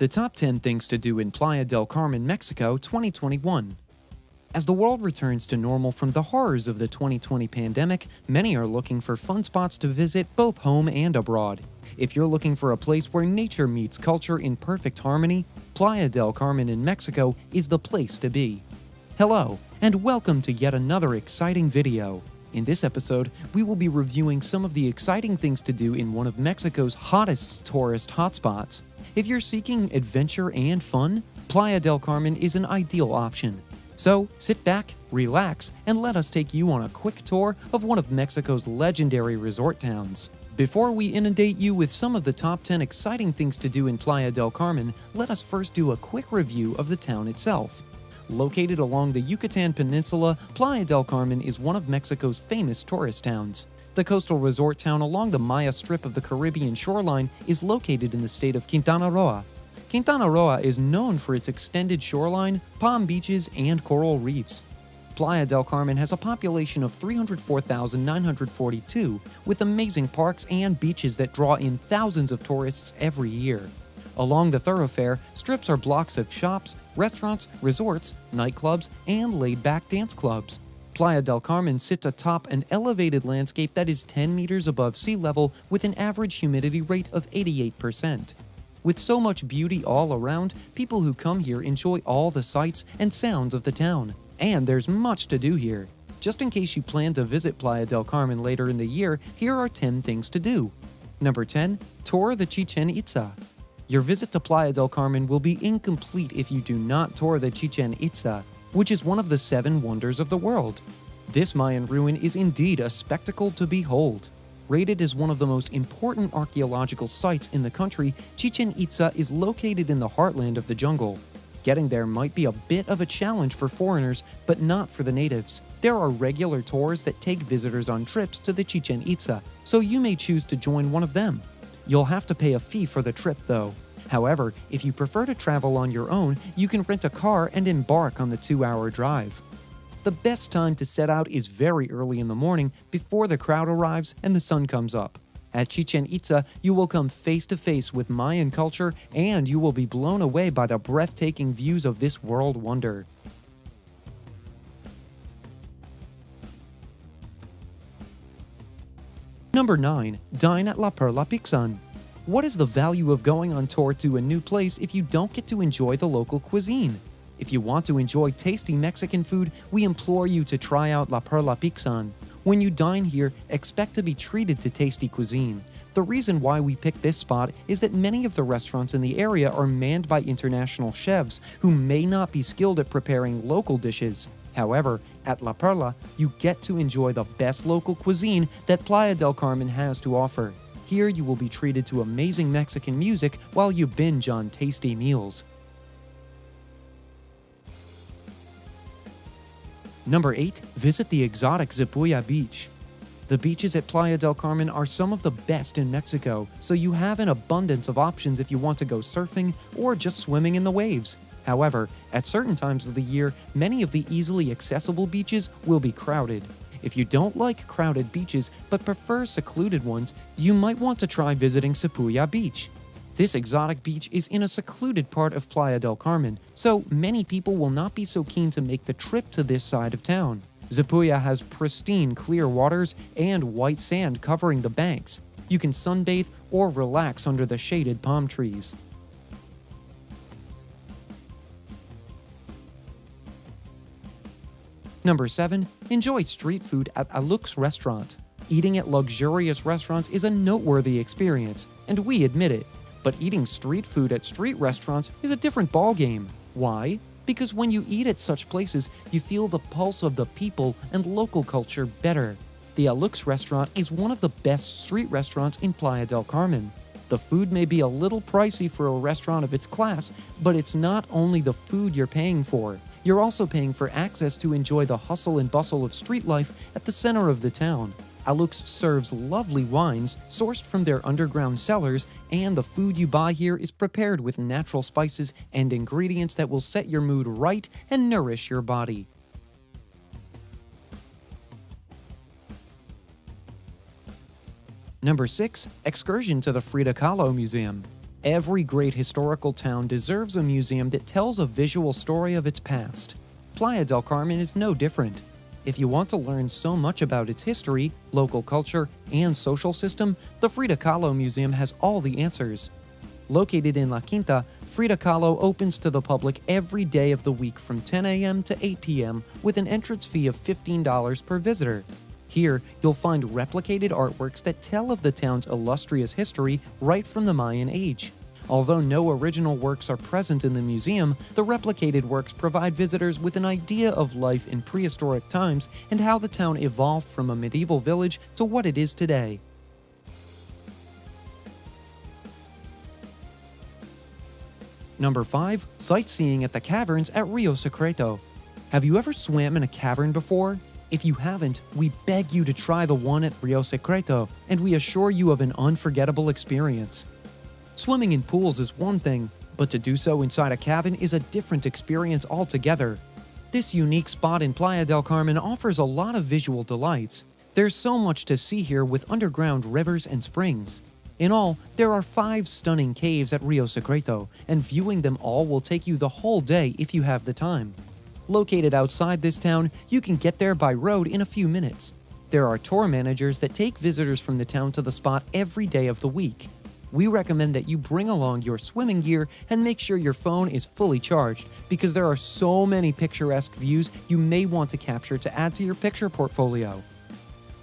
The top 10 things to do in Playa del Carmen, Mexico 2021. As the world returns to normal from the horrors of the 2020 pandemic, many are looking for fun spots to visit both home and abroad. If you're looking for a place where nature meets culture in perfect harmony, Playa del Carmen in Mexico is the place to be. Hello, and welcome to yet another exciting video. In this episode, we will be reviewing some of the exciting things to do in one of Mexico's hottest tourist hotspots. If you're seeking adventure and fun, Playa del Carmen is an ideal option. So sit back, relax, and let us take you on a quick tour of one of Mexico's legendary resort towns. Before we inundate you with some of the top 10 exciting things to do in Playa del Carmen, let us first do a quick review of the town itself. Located along the Yucatan Peninsula, Playa del Carmen is one of Mexico's famous tourist towns. The coastal resort town along the Maya Strip of the Caribbean shoreline is located in the state of Quintana Roo. Quintana Roo is known for its extended shoreline, palm beaches, and coral reefs. Playa del Carmen has a population of 304,942, with amazing parks and beaches that draw in thousands of tourists every year. Along the thoroughfare, strips are blocks of shops, restaurants, resorts, nightclubs, and laid-back dance clubs. Playa del Carmen sits atop an elevated landscape that is 10 meters above sea level with an average humidity rate of 88%. With so much beauty all around, people who come here enjoy all the sights and sounds of the town. And there's much to do here. Just in case you plan to visit Playa del Carmen later in the year, here are 10 things to do. Number 10. Tour the Chichen Itza. Your visit to Playa del Carmen will be incomplete if you do not tour the Chichen Itza, which is one of the 7 wonders of the world. This Mayan ruin is indeed a spectacle to behold. Rated as one of the most important archaeological sites in the country, Chichen Itza is located in the heartland of the jungle. Getting there might be a bit of a challenge for foreigners, but not for the natives. There are regular tours that take visitors on trips to the Chichen Itza, so you may choose to join one of them. You'll have to pay a fee for the trip, though. However, if you prefer to travel on your own, you can rent a car and embark on the 2-hour drive. The best time to set out is very early in the morning before the crowd arrives and the sun comes up. At Chichen Itza, you will come face to face with Mayan culture and you will be blown away by the breathtaking views of this world wonder. Number 9. Dine at La Perla Pixan. What is the value of going on tour to a new place if you don't get to enjoy the local cuisine? If you want to enjoy tasty Mexican food, we implore you to try out La Perla Pixan. When you dine here, expect to be treated to tasty cuisine. The reason why we picked this spot is that many of the restaurants in the area are manned by international chefs who may not be skilled at preparing local dishes. However, at La Perla, you get to enjoy the best local cuisine that Playa del Carmen has to offer. Here you will be treated to amazing Mexican music while you binge on tasty meals. Number 8. Visit the exotic Zipuya Beach. The beaches at Playa del Carmen are some of the best in Mexico, so you have an abundance of options if you want to go surfing or just swimming in the waves. However, at certain times of the year, many of the easily accessible beaches will be crowded. If you don't like crowded beaches but prefer secluded ones, you might want to try visiting Zipuya Beach. This exotic beach is in a secluded part of Playa del Carmen, so many people will not be so keen to make the trip to this side of town. Zipuya has pristine clear waters and white sand covering the banks. You can sunbathe or relax under the shaded palm trees. Number 7. Enjoy street food at Alux Restaurant. Eating at luxurious restaurants is a noteworthy experience, and we admit it. But eating street food at street restaurants is a different ballgame. Why? Because when you eat at such places, you feel the pulse of the people and local culture better. The Alux restaurant is one of the best street restaurants in Playa del Carmen. The food may be a little pricey for a restaurant of its class, but it's not only the food you're paying for. You're also paying for access to enjoy the hustle and bustle of street life at the center of the town. Alux serves lovely wines sourced from their underground cellars, and the food you buy here is prepared with natural spices and ingredients that will set your mood right and nourish your body. Number 6. Excursion to the Frida Kahlo Museum. Every great historical town deserves a museum that tells a visual story of its past. Playa del Carmen is no different. If you want to learn so much about its history, local culture, and social system, the Frida Kahlo Museum has all the answers. Located in La Quinta, Frida Kahlo opens to the public every day of the week from 10 a.m. to 8 p.m. with an entrance fee of $15 per visitor. Here, you'll find replicated artworks that tell of the town's illustrious history right from the Mayan age. Although no original works are present in the museum, the replicated works provide visitors with an idea of life in prehistoric times and how the town evolved from a medieval village to what it is today. Number 5. Sightseeing at the caverns at Rio Secreto. Have you ever swam in a cavern before? If you haven't, we beg you to try the one at Rio Secreto, and we assure you of an unforgettable experience. Swimming in pools is one thing, but to do so inside a cavern is a different experience altogether. This unique spot in Playa del Carmen offers a lot of visual delights. There's so much to see here with underground rivers and springs. In all, there are 5 stunning caves at Rio Secreto, and viewing them all will take you the whole day if you have the time. Located outside this town, you can get there by road in a few minutes. There are tour managers that take visitors from the town to the spot every day of the week. We recommend that you bring along your swimming gear and make sure your phone is fully charged because there are so many picturesque views you may want to capture to add to your picture portfolio.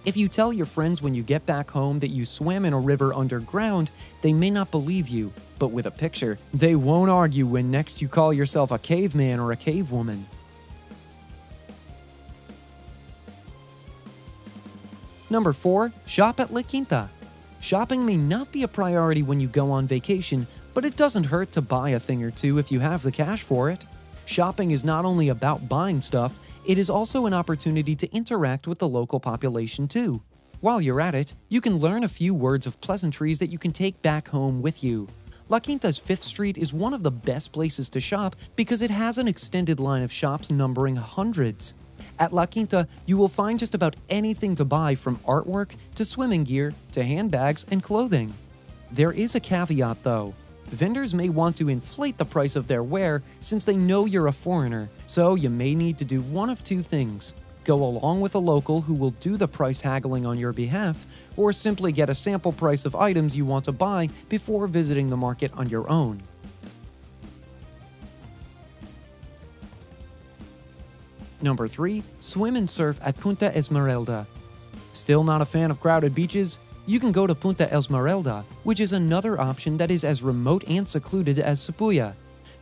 If you tell your friends when you get back home that you swam in a river underground, they may not believe you, but with a picture, they won't argue when next you call yourself a caveman or a cavewoman. Number 4. Shop at La Quinta. Shopping may not be a priority when you go on vacation, but it doesn't hurt to buy a thing or two if you have the cash for it. Shopping is not only about buying stuff, it is also an opportunity to interact with the local population too. While you're at it, you can learn a few words of pleasantries that you can take back home with you. La Quinta's 5th Street is one of the best places to shop because it has an extended line of shops numbering hundreds. At La Quinta, you will find just about anything to buy from artwork to swimming gear to handbags and clothing. There is a caveat though. Vendors may want to inflate the price of their wear since they know you're a foreigner, so you may need to do one of 2 things. Go along with a local who will do the price haggling on your behalf, or simply get a sample price of items you want to buy before visiting the market on your own. Number 3. Swim and surf at Punta Esmeralda. Still not a fan of crowded beaches? You can go to Punta Esmeralda, which is another option that is as remote and secluded as Sepuya.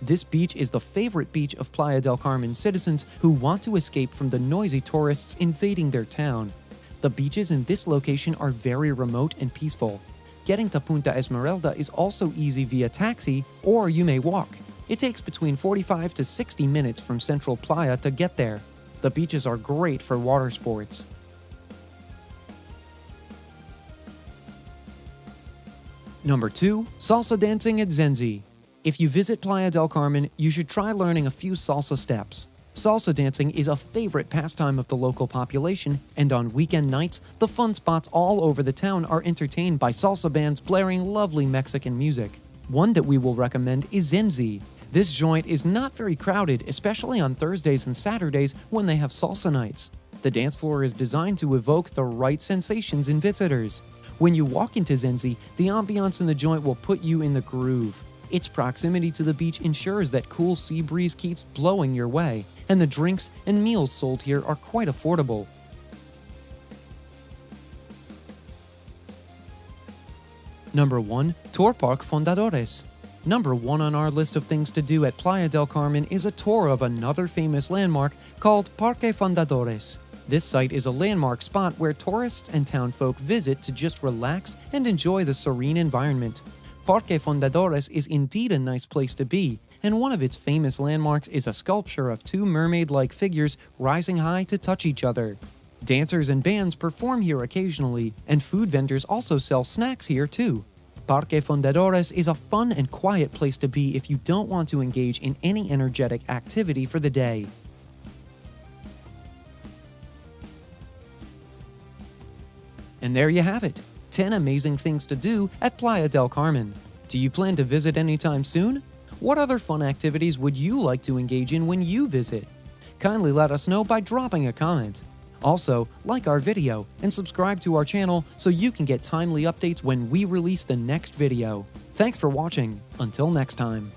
This beach is the favorite beach of Playa del Carmen citizens who want to escape from the noisy tourists invading their town. The beaches in this location are very remote and peaceful. Getting to Punta Esmeralda is also easy via taxi, or you may walk. It takes between 45 to 60 minutes from Central Playa to get there. The beaches are great for water sports. Number 2. Salsa dancing at Zenzi. If you visit Playa del Carmen, you should try learning a few salsa steps. Salsa dancing is a favorite pastime of the local population, and on weekend nights, the fun spots all over the town are entertained by salsa bands blaring lovely Mexican music. One that we will recommend is Zenzi. This joint is not very crowded, especially on Thursdays and Saturdays when they have salsa nights. The dance floor is designed to evoke the right sensations in visitors. When you walk into Zenzi, the ambiance in the joint will put you in the groove. Its proximity to the beach ensures that cool sea breeze keeps blowing your way, and the drinks and meals sold here are quite affordable. Number 1. Tour Park Fundadores. Number 1 on our list of things to do at Playa del Carmen is a tour of another famous landmark called Parque Fundadores. This site is a landmark spot where tourists and townfolk visit to just relax and enjoy the serene environment. Parque Fundadores is indeed a nice place to be, and one of its famous landmarks is a sculpture of 2 mermaid-like figures rising high to touch each other. Dancers and bands perform here occasionally, and food vendors also sell snacks here too. Parque Fundadores is a fun and quiet place to be if you don't want to engage in any energetic activity for the day. And there you have it, 10 amazing things to do at Playa del Carmen. Do you plan to visit anytime soon? What other fun activities would you like to engage in when you visit? Kindly let us know by dropping a comment. Also, like our video and subscribe to our channel so you can get timely updates when we release the next video. Thanks for watching. Until next time.